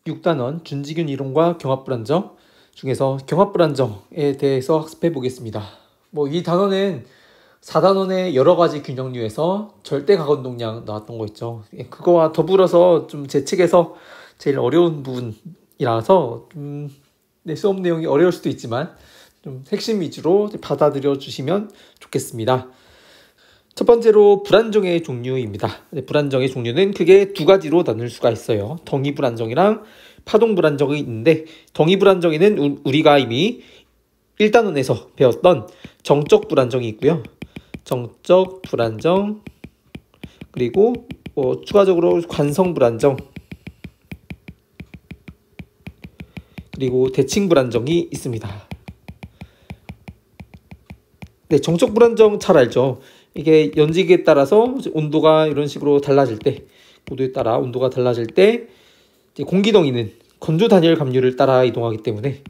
6단원 준지균 이론과 경합불안정 중에서 경합불안정에 대해서 학습해 보겠습니다. 이 단원은 4단원의 여러 가지 균형류에서 절대 가운동량 나왔던 거 있죠. 그거와 더불어서 좀 제 책에서 제일 어려운 부분이라서 수업 내용이 어려울 수도 있지만 좀 핵심 위주로 받아들여 주시면 좋겠습니다. 첫 번째로 불안정의 종류입니다. 불안정의 종류는 크게 두 가지로 나눌 수가 있어요. 덩이불안정이랑 파동불안정이 있는데, 덩이불안정에는 우리가 이미 1단원에서 배웠던 정적 불안정이 있고요. 정적 불안정, 그리고 추가적으로 관성 불안정, 그리고 대칭 불안정이 있습니다. 네, 정적 불안정 잘 알죠? 이게 연직에 따라서 온도가 이런 식으로 달라질 때, 고도에 따라 온도가 달라질 때 공기덩이는 건조 단열 감류를 따라 이동하기 때문에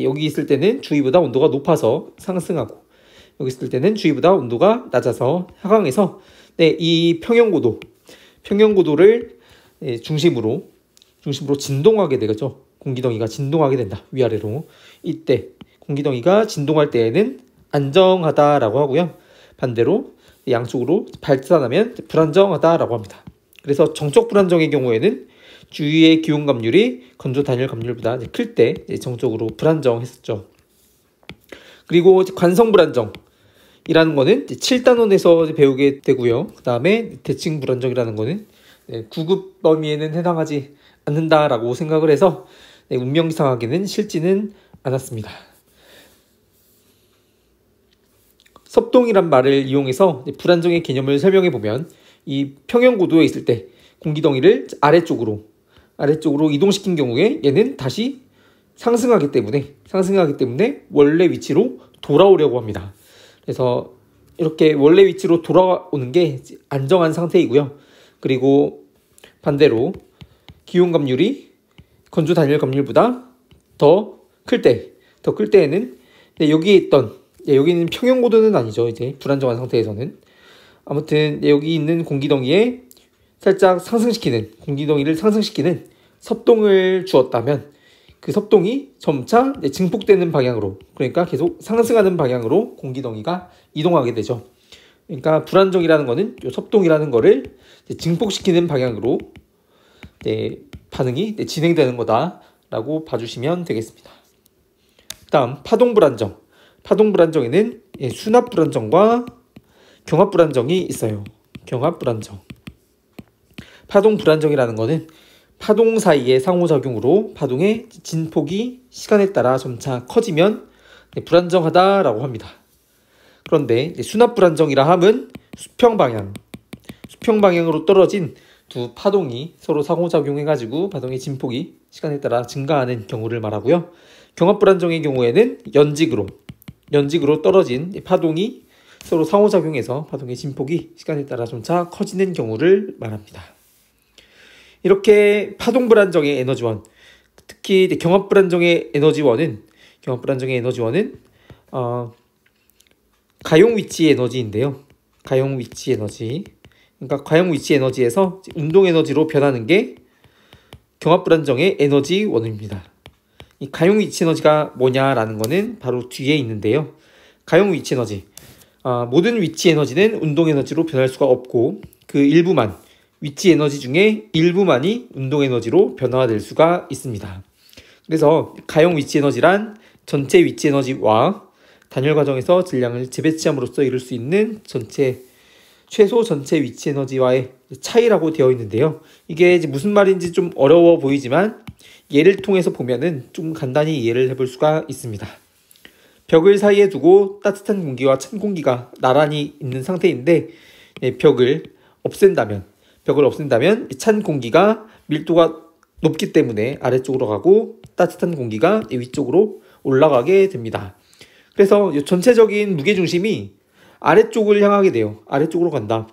여기 있을 때는 주위보다 온도가 높아서 상승하고, 여기 있을 때는 주위보다 온도가 낮아서 하강해서 이 평형고도를 중심으로 진동하게 되겠죠. 공기덩이가 진동하게 된다. 위아래로. 이때 공기덩이가 진동할 때에는 안정하다라고 하고요. 반대로 양쪽으로 발산하면 불안정하다라고 합니다. 그래서 정적 불안정의 경우에는 주위의 기온 감률이 건조 단열 감률보다 클 때 정적으로 불안정했었죠. 그리고 관성 불안정이라는 거는 7단원에서 배우게 되고요. 그 다음에 대칭 불안정이라는 거는 9급 범위에는 해당하지 않는다라고 생각을 해서 운명이상하게는 싫지는 않았습니다. 섭동이란 말을 이용해서 불안정의 개념을 설명해 보면, 이 평형고도에 있을 때 공기덩이를 아래쪽으로 이동시킨 경우에 얘는 다시 상승하기 때문에 원래 위치로 돌아오려고 합니다. 그래서 이렇게 원래 위치로 돌아오는 게 안정한 상태이고요. 그리고 반대로 기온 감률이 건조 단열 감률보다 더 클 때에는 여기는 평형고도는 아니죠. 이제 불안정한 상태에서는. 아무튼 여기 있는 공기덩이에 살짝 공기덩이를 상승시키는 섭동을 주었다면, 그 섭동이 점차 증폭되는 방향으로, 그러니까 계속 상승하는 방향으로 공기덩이가 이동하게 되죠. 그러니까 불안정이라는 거는 이 섭동이라는 거를 증폭시키는 방향으로 반응이 진행되는 거다라고 봐주시면 되겠습니다. 다음 파동불안정. 파동불안정에는 수납불안정과 경합불안정이 있어요. 경합불안정. 파동불안정이라는 것은 파동 사이의 상호작용으로 파동의 진폭이 시간에 따라 점차 커지면 불안정하다라고 합니다. 그런데 수납불안정이라 함은 수평방향으로 떨어진 두 파동이 서로 상호작용해가지고 파동의 진폭이 시간에 따라 증가하는 경우를 말하고요. 경합불안정의 경우에는 연직으로 떨어진 파동이 서로 상호작용해서 파동의 진폭이 시간에 따라 점차 커지는 경우를 말합니다. 이렇게 파동불안정의 에너지원, 특히 경합불안정의 에너지원은 가용 위치 에너지인데요. 가용 위치 에너지. 그러니까 가용 위치 에너지에서 운동 에너지로 변하는 게 경합불안정의 에너지원입니다. 이 가용 위치 에너지가 뭐냐라는 거는 바로 뒤에 있는데요. 가용 위치 에너지. 모든 위치 에너지는 운동 에너지로 변할 수가 없고, 그 위치 에너지 중에 일부만이 운동 에너지로 변화될 수가 있습니다. 그래서 가용 위치 에너지란 전체 위치 에너지와 단열 과정에서 질량을 재배치함으로써 이룰 수 있는 최소 전체 위치 에너지와의 차이라고 되어 있는데요. 이게 이제 무슨 말인지 좀 어려워 보이지만 예를 통해서 보면은 좀 간단히 이해를 해볼 수가 있습니다. 벽을 사이에 두고 따뜻한 공기와 찬 공기가 나란히 있는 상태인데, 벽을 없앤다면 찬 공기가 밀도가 높기 때문에 아래쪽으로 가고 따뜻한 공기가 위쪽으로 올라가게 됩니다. 그래서 전체적인 무게중심이 아래쪽을 향하게 돼요. 아래쪽으로 간다.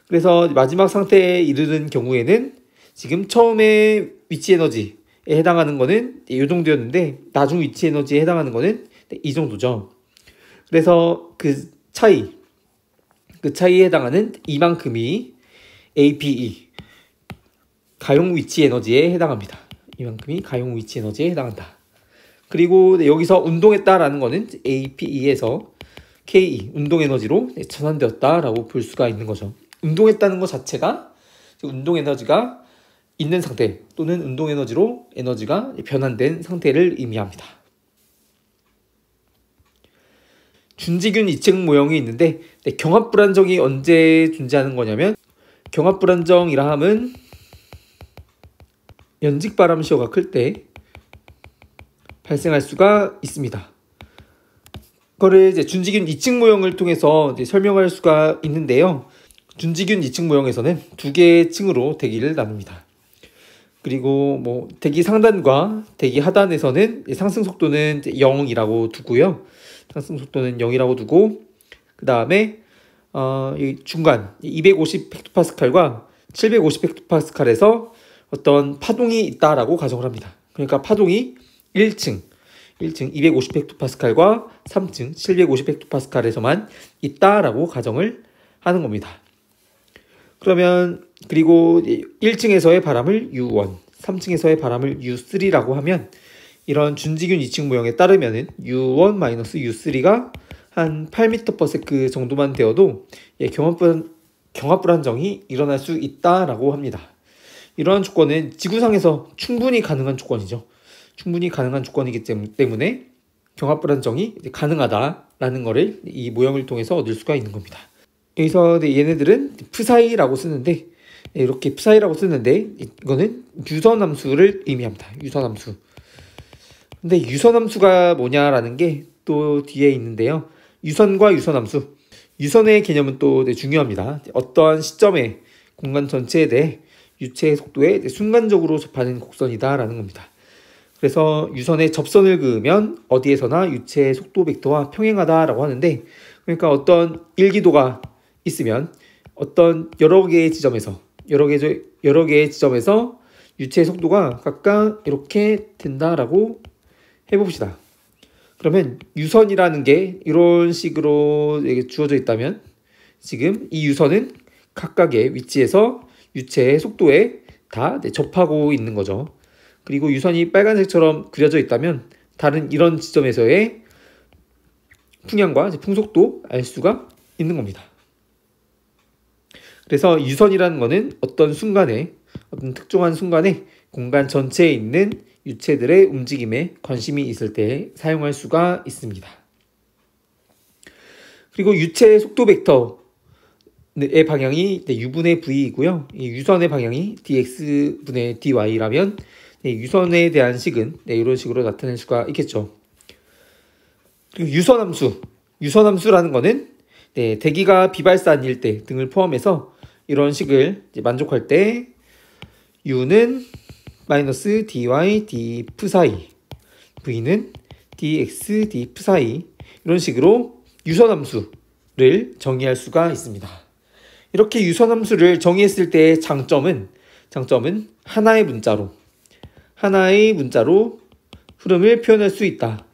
그래서 마지막 상태에 이르는 경우에는 지금 처음에 위치 에너지에 해당하는 거는 이 정도였는데, 나중 위치 에너지에 해당하는 거는 이 정도죠. 그래서 그 차이에 해당하는 이만큼이 APE, 가용 위치 에너지에 해당합니다. 이만큼이 가용 위치 에너지에 해당한다. 그리고 여기서 운동했다라는 거는 APE에서 KE, 운동 에너지로 전환되었다라고 볼 수가 있는 거죠. 운동했다는 것 자체가 운동 에너지가 있는 상태 또는 운동 에너지로 에너지가 변환된 상태를 의미합니다. 준지균 이층 모형이 있는데 경합 불안정이 언제 존재하는 거냐면 경합 불안정이라 함은 연직 바람 시어가 클 때 발생할 수가 있습니다. 그거를 이제 준지균 이층 모형을 통해서 이제 설명할 수가 있는데요. 준지균 이층 모형에서는 두 개의 층으로 대기를 나눕니다. 그리고 뭐 대기 상단과 대기 하단에서는 상승 속도는 0이라고 두고요. 상승 속도는 0이라고 두고 그 다음에 이 중간 250 헥토파스칼과 750 헥토파스칼에서 어떤 파동이 있다라고 가정을 합니다. 그러니까 파동이 1층 250 헥토파스칼과 3층 750 헥토파스칼에서만 있다라고 가정을 하는 겁니다. 그러면 그리고 1층에서의 바람을 U1, 3층에서의 바람을 U3라고 하면 이런 준지균 2층 모형에 따르면은 U1-U3가 한 8m/s 정도만 되어도 경합 불안정이 일어날 수 있다라고 합니다. 이러한 조건은 지구상에서 충분히 가능한 조건이죠. 충분히 가능한 조건이기 때문에 경합 불안정이 가능하다라는 것을 이 모형을 통해서 얻을 수가 있는 겁니다. 여기서 얘네들은 프사이라고 쓰는데 이렇게 프사이라고 쓰는데 이거는 유선함수를 의미합니다. 유선함수. 근데 유선함수가 뭐냐라는 게 또 뒤에 있는데요. 유선과 유선함수. 유선의 개념은 또 중요합니다. 어떠한 시점에 공간 전체에 대해 유체의 속도에 순간적으로 접하는 곡선이다라는 겁니다. 그래서 유선에 접선을 그으면 어디에서나 유체의 속도 벡터와 평행하다라고 하는데 그러니까 어떤 일기도가 있으면 어떤 여러 개의 지점에서 유체의 속도가 각각 이렇게 된다라고 해봅시다. 그러면 유선이라는 게 이런 식으로 주어져 있다면 지금 이 유선은 각각의 위치에서 유체의 속도에 다 접하고 있는 거죠. 그리고 유선이 빨간색처럼 그려져 있다면 다른 이런 지점에서의 풍향과 풍속도 알 수가 있는 겁니다. 그래서 유선이라는 거는 어떤 특정한 순간에 공간 전체에 있는 유체들의 움직임에 관심이 있을 때 사용할 수가 있습니다. 그리고 유체의 속도 벡터의 방향이 u분의 v이고요. 이 유선의 방향이 dx분의 dy라면 유선에 대한 식은 이런 식으로 나타낼 수가 있겠죠. 그리고 유선함수라는 거는 대기가 비발산일 때 등을 포함해서 이런 식을 만족할 때 u는 마이너스 dy d 프사이, v는 dx d 프사이 이런 식으로 유선함수를 정의할 수가 있습니다. 이렇게 유선함수를 정의했을 때의 장점은 하나의 문자로 흐름을 표현할 수 있다.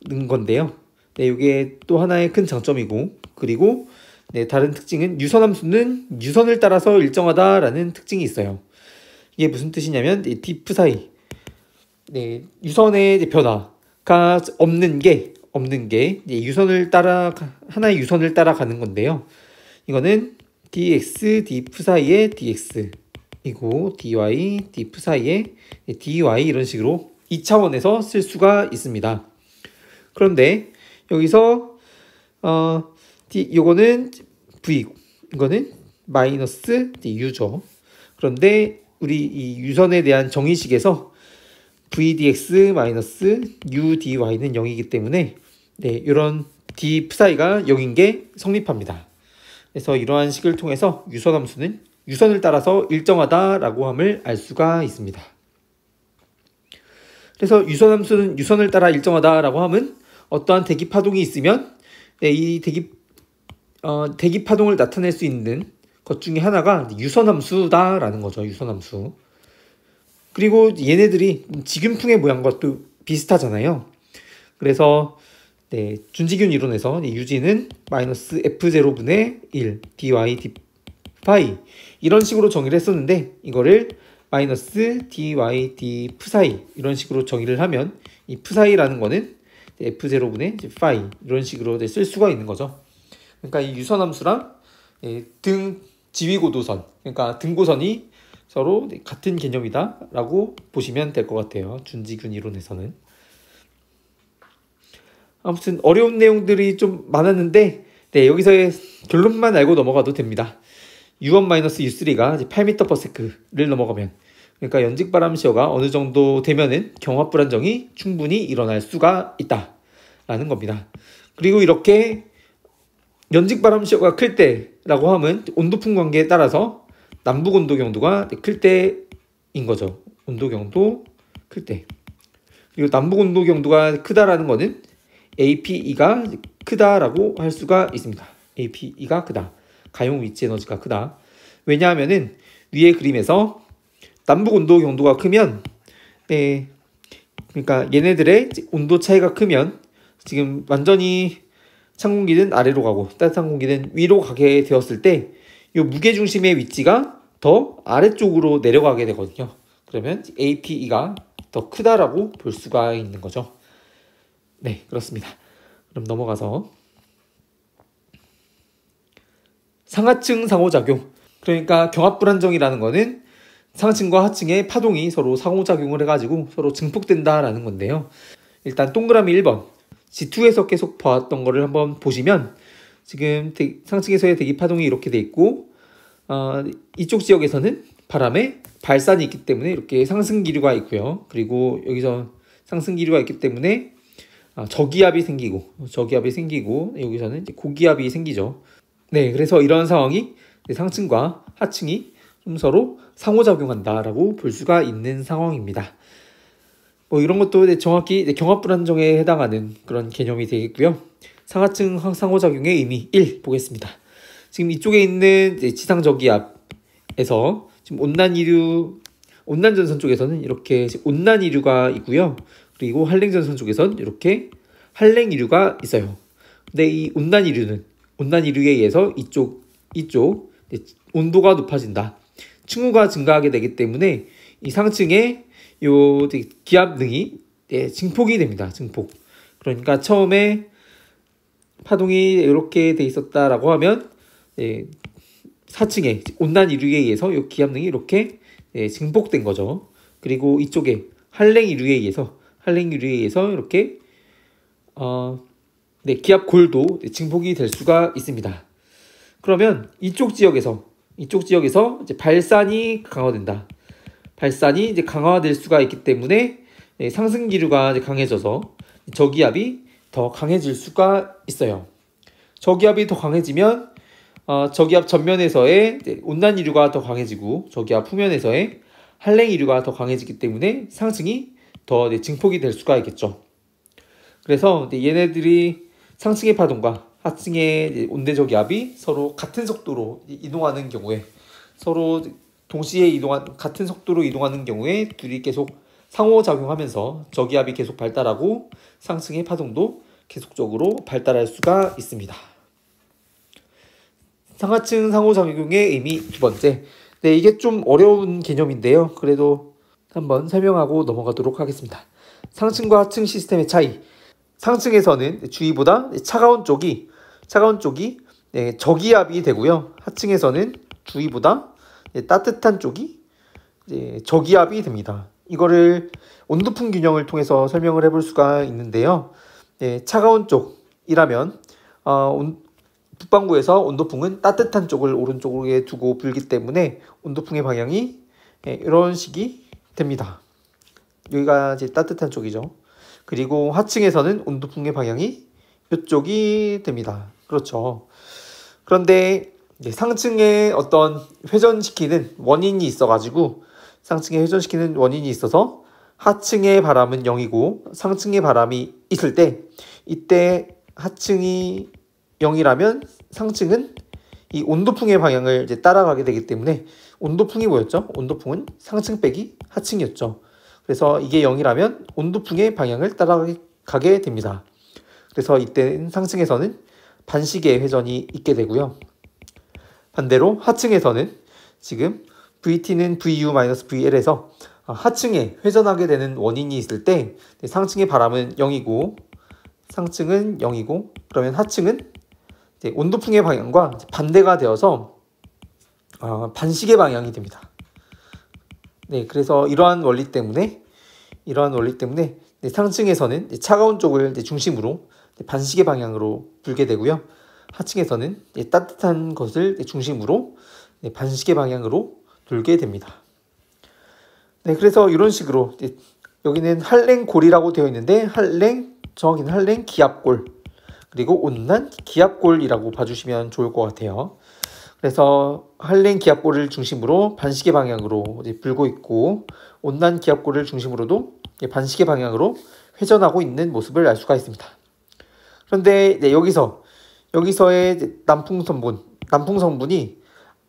는 건데요. 이게 또 하나의 큰 장점이고 그리고 다른 특징은 유선함수는 유선을 따라서 일정하다라는 특징이 있어요. 이게 무슨 뜻이냐면 디프 사이 유선의 변화가 없는 게 하나의 유선을 따라가는 건데요. 이거는 dx d프 사이의 dx이고 dy d프 사이의 dy 이런 식으로 2차원에서 쓸 수가 있습니다. 그런데 여기서 요거는 v, 이거는 마이너스 u죠. 그런데 우리 이 유선에 대한 정의식에서 vdx 마이너스 udy는 0이기 때문에 이런 d psi가 0인 게 성립합니다. 그래서 이러한 식을 통해서 유선함수는 유선을 따라서 일정하다라고 함을 알 수가 있습니다. 그래서 유선함수는 유선을 따라 일정하다라고 함은 어떠한 대기 파동이 있으면 이 대기 파동을 나타낼 수 있는 것 중에 하나가 유선함수다라는 거죠. 유선함수. 그리고 얘네들이 지균풍의 모양과 또 비슷하잖아요. 그래서 준지균 이론에서 유지는 마이너스 f0분의 1 dy 파이 이런 식으로 정의를 했었는데 이거를 마이너스 dy d p사이 이런 식으로 정의를 하면 이 p사이라는 거는 f0분의 파이 이런 식으로 쓸 수가 있는 거죠. 그러니까 이 유선함수랑 등 지위고도선 그러니까 등고선이 서로 같은 개념이다 라고 보시면 될 것 같아요. 준지균 이론에서는. 아무튼 어려운 내용들이 좀 많았는데 여기서의 결론만 알고 넘어가도 됩니다. U1-U3가 8m/s를 넘어가면 그러니까 연직바람 시어가 어느 정도 되면은 경합 불안정이 충분히 일어날 수가 있다 라는 겁니다. 그리고 이렇게 연직바람 시어가 클 때라고 하면 온도풍 관계에 따라서 남북 온도 경도가 클 때인 거죠. 온도 경도 클 때. 그리고 남북 온도 경도가 크다라는 거는 APE가 크다라고 할 수가 있습니다. APE가 크다. 가용 위치 에너지가 크다. 왜냐하면은 위의 그림에서 남북 온도 경도가 크면 그러니까 얘네들의 온도 차이가 크면 지금 완전히 찬 공기는 아래로 가고 따뜻한 공기는 위로 가게 되었을 때 이 무게중심의 위치가 더 아래쪽으로 내려가게 되거든요. 그러면 APE가 더 크다라고 볼 수가 있는 거죠. 네, 그렇습니다. 그럼 넘어가서 상하층 상호작용. 그러니까 경합불안정이라는 거는 상층과 하층의 파동이 서로 상호작용을 해가지고 서로 증폭된다라는 건데요. 일단 동그라미 1번 G2에서 계속 봐왔던 거를 한번 보시면 지금 상층에서의 대기 파동이 이렇게 돼 있고 이쪽 지역에서는 바람에 발산이 있기 때문에 이렇게 상승 기류가 있고요. 그리고 여기서 상승 기류가 있기 때문에 저기압이 생기고 여기서는 이제 고기압이 생기죠. 네, 그래서 이런 상황이 상층과 하층이 좀 서로 상호작용한다라고 볼 수가 있는 상황입니다. 뭐 이런 것도 정확히 경합불안정에 해당하는 그런 개념이 되겠고요. 상하층 상호작용의 의미 1 보겠습니다. 지금 이쪽에 있는 지상저기압에서 지금 온난전선 쪽에서는 이렇게 온난이류가 있고요. 그리고 한랭전선 쪽에서는 이렇게 한랭이류가 있어요. 근데 이 온난이류에 의해서 이쪽 온도가 높아진다. 층후가 증가하게 되기 때문에 이 상층에 요 기압능이 증폭이 됩니다. 증폭. 그러니까 처음에 파동이 이렇게 돼 있었다라고 하면 4층에 온난이류에 의해서 이 기압능이 이렇게 증폭된 거죠. 그리고 이쪽에 한랭이류에 의해서 이렇게 기압 골도 증폭이 될 수가 있습니다. 그러면 이쪽 지역에서 이제 발산이 강화된다. 발산이 이제 강화될 수가 있기 때문에 상승 기류가 강해져서 저기압이 더 강해질 수가 있어요. 저기압이 더 강해지면 저기압 전면에서의 온난이류가 더 강해지고 저기압 후면에서의 한랭이류가 더 강해지기 때문에 상층이 더 증폭이 될 수가 있겠죠. 그래서 얘네들이 상층의 파동과 하층의 온대저기압이 서로 같은 속도로 이동하는 경우에 서로 동시에 같은 속도로 이동하는 경우에 둘이 계속 상호작용하면서 저기압이 계속 발달하고 상층의 파동도 계속적으로 발달할 수가 있습니다. 상하층 상호작용의 의미 두 번째. 네, 이게 좀 어려운 개념인데요. 그래도 한번 설명하고 넘어가도록 하겠습니다. 상층과 하층 시스템의 차이. 상층에서는 주위보다 차가운 쪽이 저기압이 되고요. 하층에서는 주위보다 따뜻한 쪽이 저기압이 됩니다. 이거를 온도풍 균형을 통해서 설명을 해볼 수가 있는데요. 차가운 쪽이라면 북반구에서 온도풍은 따뜻한 쪽을 오른쪽에 두고 불기 때문에 온도풍의 방향이 이런 식이 됩니다. 여기가 이제 따뜻한 쪽이죠. 그리고 하층에서는 온도풍의 방향이 이쪽이 됩니다. 그렇죠. 그런데 상층에 어떤 회전시키는 원인이 있어가지고 하층의 바람은 0이고 상층의 바람이 있을 때 이때 하층이 0이라면 상층은 이 온도풍의 방향을 이제 따라가게 되기 때문에 온도풍이 뭐였죠? 온도풍은 상층 빼기 하층이었죠. 그래서 이게 0이라면 온도풍의 방향을 따라가게 됩니다. 그래서 이때는 상층에서는 반시계 회전이 있게 되고요. 반대로 하층에서는 지금 VT는 VU-VL에서 하층에 회전하게 되는 원인이 있을 때 상층의 바람은 0이고 상층은 0이고 그러면 하층은 온도풍의 방향과 반대가 되어서 반시계 방향이 됩니다. 네, 그래서 이러한 원리 때문에 상층에서는 차가운 쪽을 중심으로 반시계 방향으로 불게 되고요. 하층에서는 따뜻한 것을 중심으로 반시계 방향으로 돌게 됩니다. 네, 그래서 이런 식으로 여기는 한랭골이라고 되어 있는데 정확히는 한랭 기압골 그리고 온난 기압골이라고 봐주시면 좋을 것 같아요. 그래서 한랭 기압골을 중심으로 반시계 방향으로 불고 있고 온난 기압골을 중심으로도 반시계 방향으로 회전하고 있는 모습을 알 수가 있습니다. 그런데 여기서의 남풍 성분이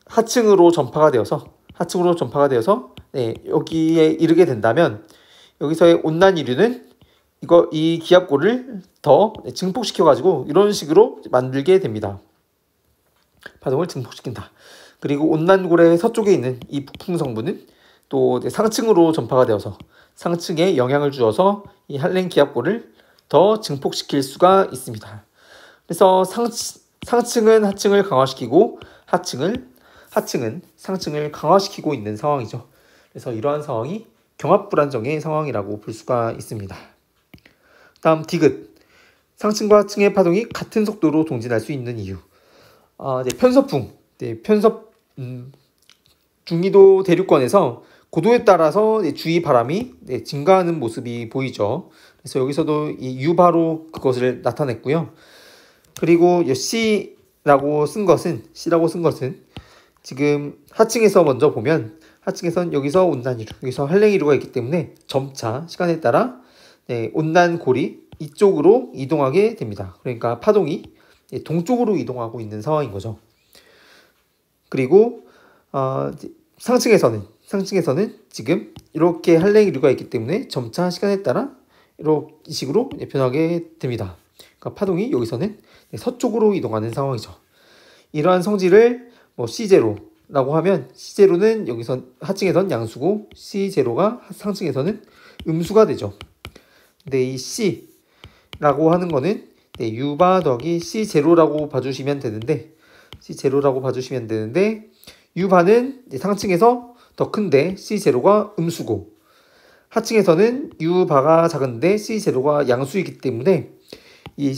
하층으로 전파가 되어서 여기에 이르게 된다면 여기서의 온난 이류는 이 기압골을 더 증폭시켜 가지고 이런 식으로 만들게 됩니다. 파동을 증폭시킨다. 그리고 온난골의 서쪽에 있는 이 북풍 성분은 또 상층으로 전파가 되어서 상층에 영향을 주어서 이 한랭 기압골을 더 증폭시킬 수가 있습니다. 그래서 상층은 하층을 강화시키고 하층은 상층을 강화시키고 있는 상황이죠. 그래서 이러한 상황이 경합 불안정의 상황이라고 볼 수가 있습니다. 다음 디귿. 상층과 하층의 파동이 같은 속도로 동진할 수 있는 이유. 편서풍. 중위도 대륙권에서 고도에 따라서 주위 바람이 증가하는 모습이 보이죠. 그래서 여기서도 이 U바로 그것을 나타냈고요. 그리고 C라고 쓴 것은 지금 하층에서 먼저 보면 하층에선 여기서 온난이류, 여기서 한랭이류가 있기 때문에 점차 시간에 따라 온난골이 이쪽으로 이동하게 됩니다. 그러니까 파동이 동쪽으로 이동하고 있는 상황인 거죠. 그리고 상층에서는 지금 이렇게 한랭이류가 있기 때문에 점차 시간에 따라 이런 식으로 변하게 됩니다. 그러니까 파동이 여기서는 서쪽으로 이동하는 상황이죠. 이러한 성질을 C0라고 하면 C0는 여기서 하층에선 양수고 C0가 상층에서는 음수가 되죠. 근데 이 C라고 하는 거는 U바 더하기 C0라고 봐주시면 되는데 U바는 상층에서 더 큰데 C0가 음수고 하층에서는 U바가 작은데 C0가 양수이기 때문에 이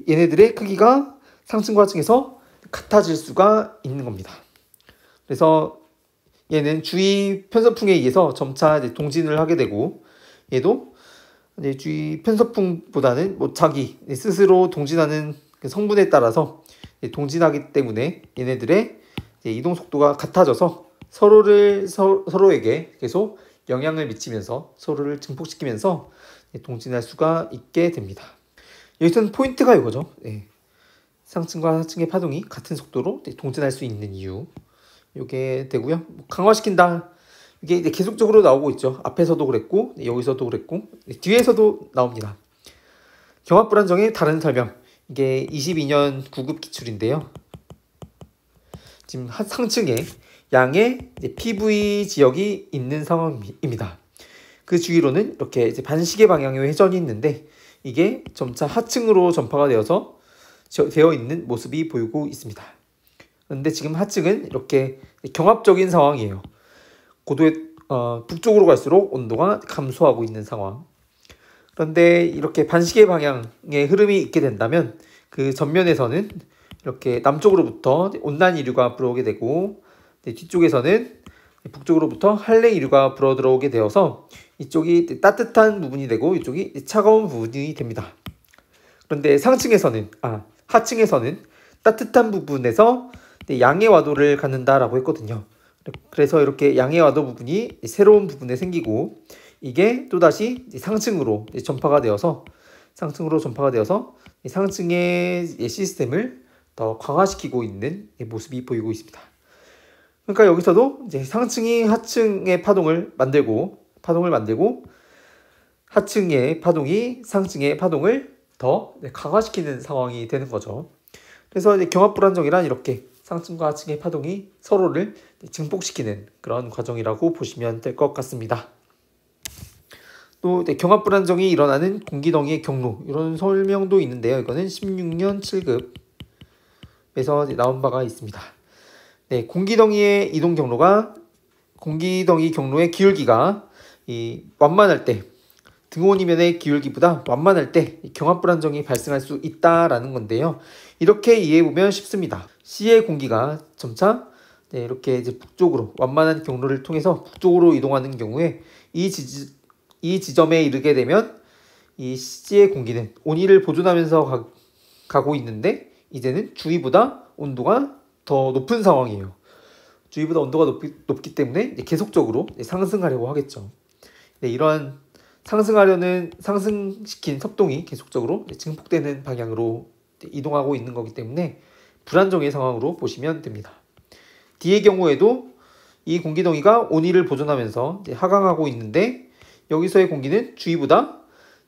얘네들의 크기가 상층과 하층에서 같아질 수가 있는 겁니다. 그래서 얘는 주위 편서풍에 의해서 점차 동진을 하게 되고 얘도 주위 편서풍보다는 자기 스스로 동진하는 성분에 따라서 동진하기 때문에 얘네들의 이동 속도가 같아져서 서로에게 계속 영향을 미치면서 서로를 증폭시키면서 동진할 수가 있게 됩니다. 여기서는 포인트가 이거죠. 상층과 하층의 파동이 같은 속도로 동진할 수 있는 이유 이게 되고요. 강화시킨다. 이게 계속적으로 나오고 있죠. 앞에서도 그랬고 여기서도 그랬고 뒤에서도 나옵니다. 경합 불안정의 다른 설명. 이게 22년 9급 기출인데요. 지금 상층에 양의 PV 지역이 있는 상황입니다. 그 주위로는 이렇게 반시계 방향의 회전이 있는데 이게 점차 하층으로 전파가 되어 있는 모습이 보이고 있습니다. 그런데 지금 하층은 이렇게 경합적인 상황이에요. 북쪽으로 갈수록 온도가 감소하고 있는 상황. 그런데 이렇게 반시계 방향의 흐름이 있게 된다면 그 전면에서는 이렇게 남쪽으로부터 온난이류가 불어오게 되고 뒤쪽에서는 북쪽으로부터 한랭이류가 불어 들어오게 되어서 이쪽이 따뜻한 부분이 되고 이쪽이 차가운 부분이 됩니다. 그런데 하층에서는 따뜻한 부분에서 양의 와도를 갖는다라고 했거든요. 그래서 이렇게 양의 와도 부분이 새로운 부분에 생기고 이게 또다시 상층으로 전파가 되어서 상층의 시스템을 더 강화시키고 있는 모습이 보이고 있습니다. 그러니까 여기서도 이제 상층이 하층의 파동을 만들고 하층의 파동이 상층의 파동을 더 강화시키는 상황이 되는 거죠. 그래서 이제 경합 불안정이란 이렇게 상층과 하층의 파동이 서로를 증폭시키는 그런 과정이라고 보시면 될 것 같습니다. 또 경합 불안정이 일어나는 공기덩이의 경로, 이런 설명도 있는데요. 이거는 16년 7급에서 나온 바가 있습니다. 공기덩이의 이동 경로가, 공기덩이 경로의 기울기가 완만할 때, 등온이면의 기울기보다 완만할 때 경합 불안정이 발생할 수 있다라는 건데요. 이렇게 이해해보면 쉽습니다. C의 공기가 점차 이렇게 이제 북쪽으로 완만한 경로를 통해서 북쪽으로 이동하는 경우에 이 지점에 이르게 되면 이 C의 공기는 온위를 보존하면서 가고 있는데, 이제는 주위보다 온도가 더 높은 상황이에요. 주위보다 온도가 높기 때문에 계속적으로 상승하려고 하겠죠. 이러한 상승시킨 섭동이 계속적으로 증폭되는 방향으로 이동하고 있는 거기 때문에 불안정의 상황으로 보시면 됩니다. D의 경우에도 이 공기덩이가 온위를 보존하면서 하강하고 있는데, 여기서의 공기는 주위보다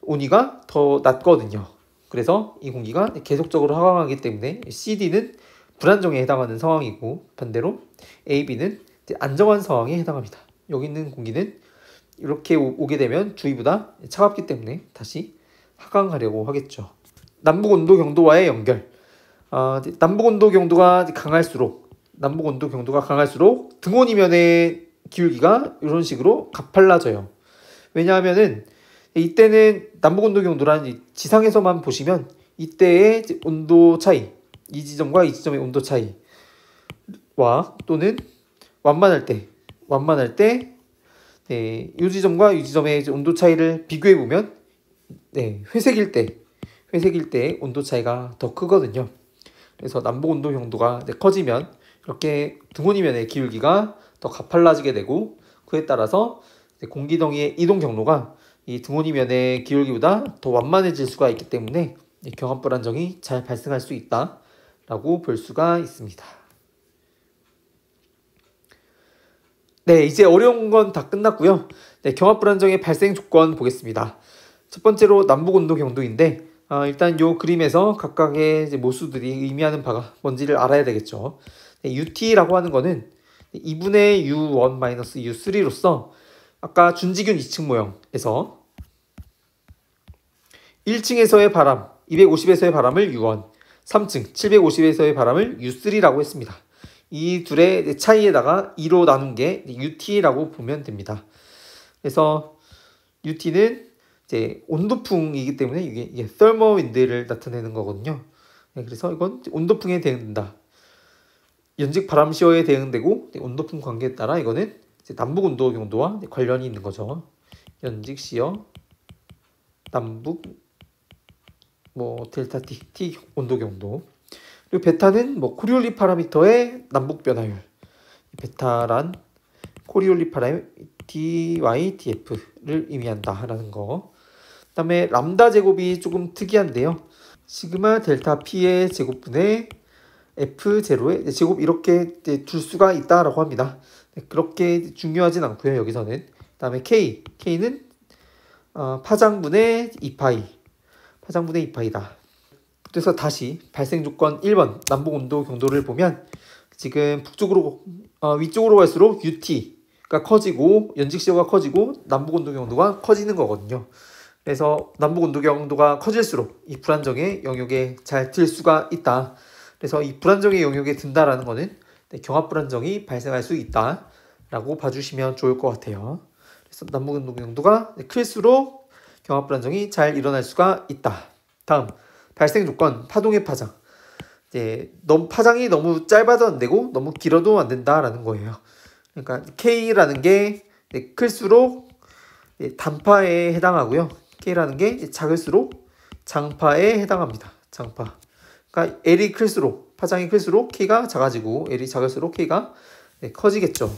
온위가 더 낮거든요. 그래서 이 공기가 계속적으로 하강하기 때문에 CD는 불안정에 해당하는 상황이고, 반대로 AB는 안정한 상황에 해당합니다. 여기 있는 공기는 이렇게 오게 되면 주위보다 차갑기 때문에 다시 하강하려고 하겠죠. 남북 온도 경도와의 연결. 남북 온도 경도가 강할수록 등온이면의 기울기가 이런 식으로 가팔라져요. 왜냐하면은 이때는 남북 온도 경도란 지상에서만 보시면 이때의 온도 차이, 이 지점과 이 지점의 온도 차이와 또는 완만할 때 이 지점과 이 지점의 온도 차이를 비교해 보면 회색일 때 온도 차이가 더 크거든요. 그래서 남북 온도 경도가 커지면 이렇게 등온이면의 기울기가 더 가팔라지게 되고, 그에 따라서 공기덩이의 이동 경로가 이 등온이면의 기울기보다 더 완만해질 수가 있기 때문에 경합 불안정이 잘 발생할 수 있다라고 볼 수가 있습니다. 이제 어려운 건 다 끝났고요. 경합 불안정의 발생 조건 보겠습니다. 첫 번째로 남북 온도 경도인데, 일단 이 그림에서 각각의 모수들이 의미하는 바가 뭔지를 알아야 되겠죠. UT라고 하는 거는 2분의 U1-U3로서 아까 준지균 2층 모형에서 1층에서의 바람 250에서의 바람을 U1, 3층 750에서의 바람을 U3라고 했습니다. 이 둘의 차이에다가 2로 나눈 게 UT라고 보면 됩니다. 그래서 UT는 이제 온도풍이기 때문에 이게 thermal wind를 나타내는 거거든요. 그래서 이건 온도풍에 대응된다. 연직 바람 시어에 대응되고, 온도풍 관계에 따라 이거는 이제 남북 온도 경도와 관련이 있는 거죠. 연직 시어, 남북 델타 T 온도 경도. 그리고 베타는 코리올리 파라미터의 남북 변화율. 베타란 코리올리 파라미터 DY/DF를 의미한다라는 거. 그다음에 람다 제곱이 조금 특이한데요. 시그마 델타 P의 제곱분의 F0의 제곱, 이렇게 둘 수가 있다라고 합니다. 그렇게 중요하진 않고요, 여기서는. 그다음에 K는 파장분의 2파이다. 그래서 다시 발생 조건 1번 남북 온도 경도를 보면, 지금 위쪽으로 갈수록 UT가 커지고 연직시어가 커지고 남북 온도 경도가 커지는 거거든요. 그래서 남북 온도 경도가 커질수록 이 불안정의 영역에 잘 들 수가 있다. 그래서 이 불안정의 영역에 든다라는 거는 경합 불안정이 발생할 수 있다라고 봐주시면 좋을 것 같아요. 그래서 남북 온도 경도가 클수록 경합 불안정이 잘 일어날 수가 있다. 다음 발생 조건 파동의 파장. 파장이 너무 짧아도 안 되고 너무 길어도 안 된다라는 거예요. 그러니까 K라는 게 클수록 단파에 해당하고요. K라는 게 작을수록 장파에 해당합니다. 장파. 그러니까 L이 클수록, 파장이 클수록 K가 작아지고, L이 작을수록 K가 커지겠죠.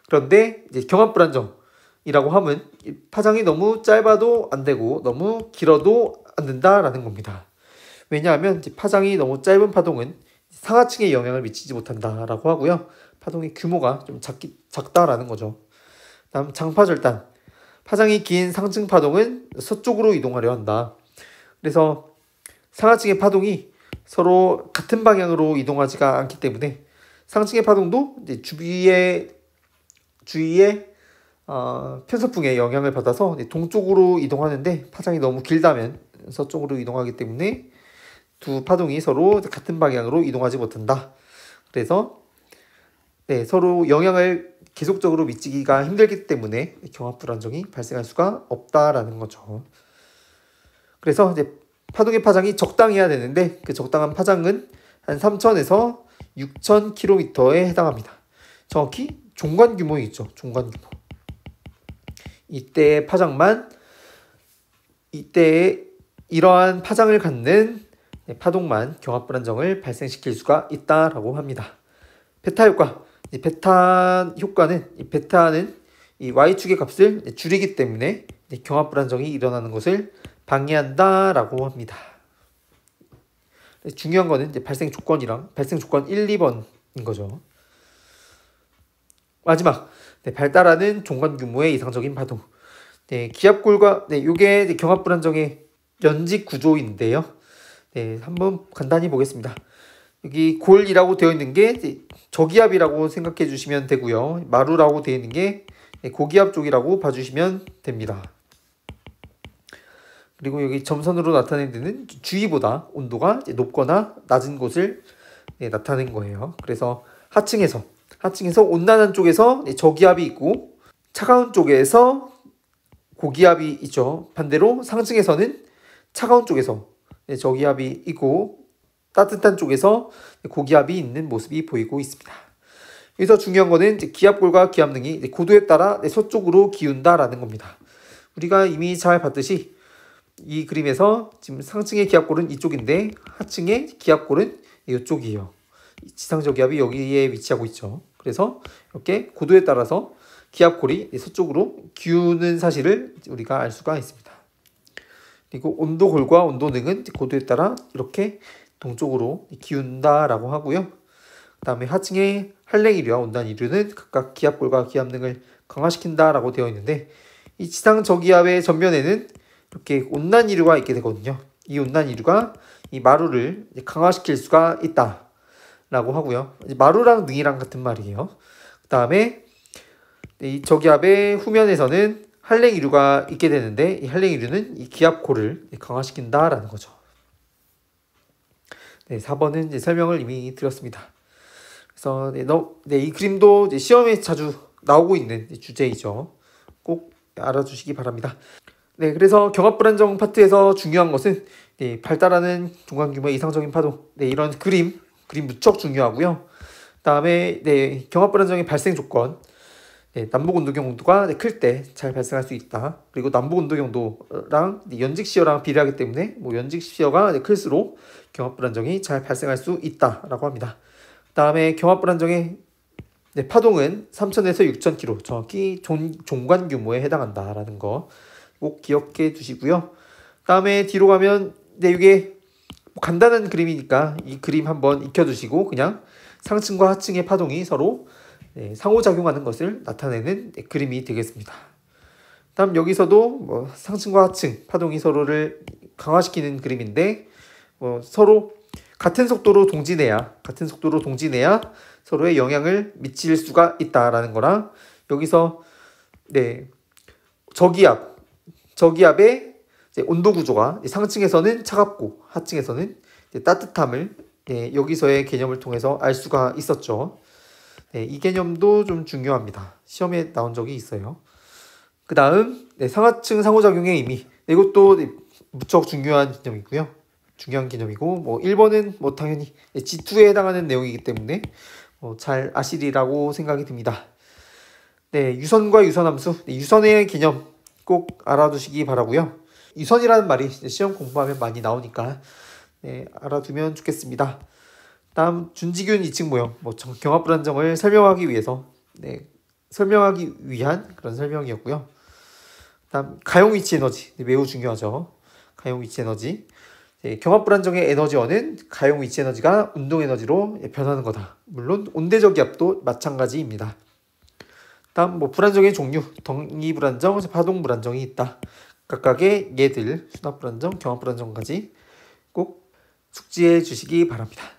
그런데 이제 경합 불안정이라고 하면 파장이 너무 짧아도 안 되고 너무 길어도 안 된다라는 겁니다. 왜냐하면 파장이 너무 짧은 파동은 상하층에 영향을 미치지 못한다라고 하고요. 파동의 규모가 좀 작다라는 거죠. 다음 장파절단. 파장이 긴 상층 파동은 서쪽으로 이동하려 한다. 그래서 상하층의 파동이 서로 같은 방향으로 이동하지가 않기 때문에 상층의 파동도 이제 주위에 편서풍의 영향을 받아서 동쪽으로 이동하는데 파장이 너무 길다면 서쪽으로 이동하기 때문에 두 파동이 서로 같은 방향으로 이동하지 못한다. 그래서 서로 영향을 계속적으로 미치기가 힘들기 때문에 경합 불안정이 발생할 수가 없다라는 거죠. 그래서 이제 파동의 파장이 적당해야 되는데 그 적당한 파장은 한 3,000에서 6,000km에 해당합니다. 정확히 종관 규모이죠. 종관 규모. 이때의 파장만 이때의 이러한 파장을 갖는 파동만 경합 불안정을 발생시킬 수가 있다라고 합니다. 베타 효과. 이 베타 효과는 베타는 이 y축의 값을 줄이기 때문에 경합 불안정이 일어나는 것을 방해한다라고 합니다. 중요한 거는 이제 발생 조건이랑 발생 조건 1, 2번인 거죠. 마지막 발달하는 종관 규모의 이상적인 파동. 기압골과 요게 경합 불안정의 연직 구조인데요. 한번 간단히 보겠습니다. 여기 골이라고 되어 있는 게 저기압이라고 생각해 주시면 되고요. 마루라고 되어 있는 게 고기압 쪽이라고 봐주시면 됩니다. 그리고 여기 점선으로 나타낸 데는 주위보다 온도가 높거나 낮은 곳을 나타낸 거예요. 그래서 하층에서 온난한 쪽에서 저기압이 있고 차가운 쪽에서 고기압이 있죠. 반대로 상층에서는 차가운 쪽에서 저기압이 있고 따뜻한 쪽에서 고기압이 있는 모습이 보이고 있습니다. 여기서 중요한 거는 기압골과 기압능이 고도에 따라 서쪽으로 기운다라는 겁니다. 우리가 이미 잘 봤듯이 이 그림에서 지금 상층의 기압골은 이쪽인데 하층의 기압골은 이쪽이에요. 지상적 기압이 여기에 위치하고 있죠. 그래서 이렇게 고도에 따라서 기압골이 서쪽으로 기우는 사실을 우리가 알 수가 있습니다. 그리고 온도골과 온도능은 고도에 따라 이렇게 동쪽으로 기운다라고 하고요. 그 다음에 하층의 한랭이류와 온난이류는 각각 기압골과 기압능을 강화시킨다라고 되어 있는데 이 지상 저기압의 전면에는 이렇게 온난이류가 있게 되거든요. 이 온난이류가 이 마루를 강화시킬 수가 있다라고 하고요. 마루랑 능이랑 같은 말이에요. 그 다음에 이 저기압의 후면에서는 한랭이류가 있게 되는데 이 한랭이류는 이 기압골을 강화시킨다라는 거죠. 4번은 이제 설명을 이미 드렸습니다. 그래서 이 그림도 이제 시험에 자주 나오고 있는 주제이죠. 꼭 알아주시기 바랍니다. 그래서 경합 불안정 파트에서 중요한 것은 발달하는 종관 규모의 이상적인 파동. 이런 그림 무척 중요하고요. 그다음에 경합 불안정의 발생 조건. 남북 온도 경도가 클 때 잘 발생할 수 있다. 그리고 남북 온도 경도랑 연직 시어랑 비례하기 때문에 연직 시어가 클수록 경합 불안정이 잘 발생할 수 있다라고 합니다. 그다음에 경합 불안정의 파동은 3,000에서 6,000km 정확히 종관 규모에 해당한다라는 거 꼭 기억해 두시고요. 그다음에 뒤로 가면 이게 간단한 그림이니까 이 그림 한번 익혀두시고 그냥 상층과 하층의 파동이 서로 상호작용하는 것을 나타내는 그림이 되겠습니다. 다음 여기서도 상층과 하층 파동이 서로를 강화시키는 그림인데 서로 같은 속도로 동진해야 서로의 영향을 미칠 수가 있다라는 거랑 여기서 저기압의 온도 구조가 상층에서는 차갑고 하층에서는 따뜻함을 여기서의 개념을 통해서 알 수가 있었죠. 이 개념도 좀 중요합니다. 시험에 나온 적이 있어요. 그 다음 상하층 상호작용의 의미. 이것도 무척 중요한 개념이고요. 중요한 개념이고 1번은 당연히 G2에 해당하는 내용이기 때문에 잘 아시리라고 생각이 듭니다. 유선과 유선함수. 유선의 개념 꼭 알아두시기 바라고요. 유선이라는 말이 시험 공부하면 많이 나오니까 알아두면 좋겠습니다. 다음 준지균 이층 모형 경합 불안정을 설명하기 위한 그런 설명이었고요. 다음 가용 위치 에너지 매우 중요하죠. 가용 위치 에너지 경합 불안정의 에너지원은 가용 위치 에너지가 운동 에너지로 변하는 거다. 물론 온대적 기압도 마찬가지입니다. 다음 불안정의 종류 덩이 불안정, 파동 불안정이 있다. 각각의 얘들 수납 불안정, 경합 불안정까지 꼭 숙지해 주시기 바랍니다.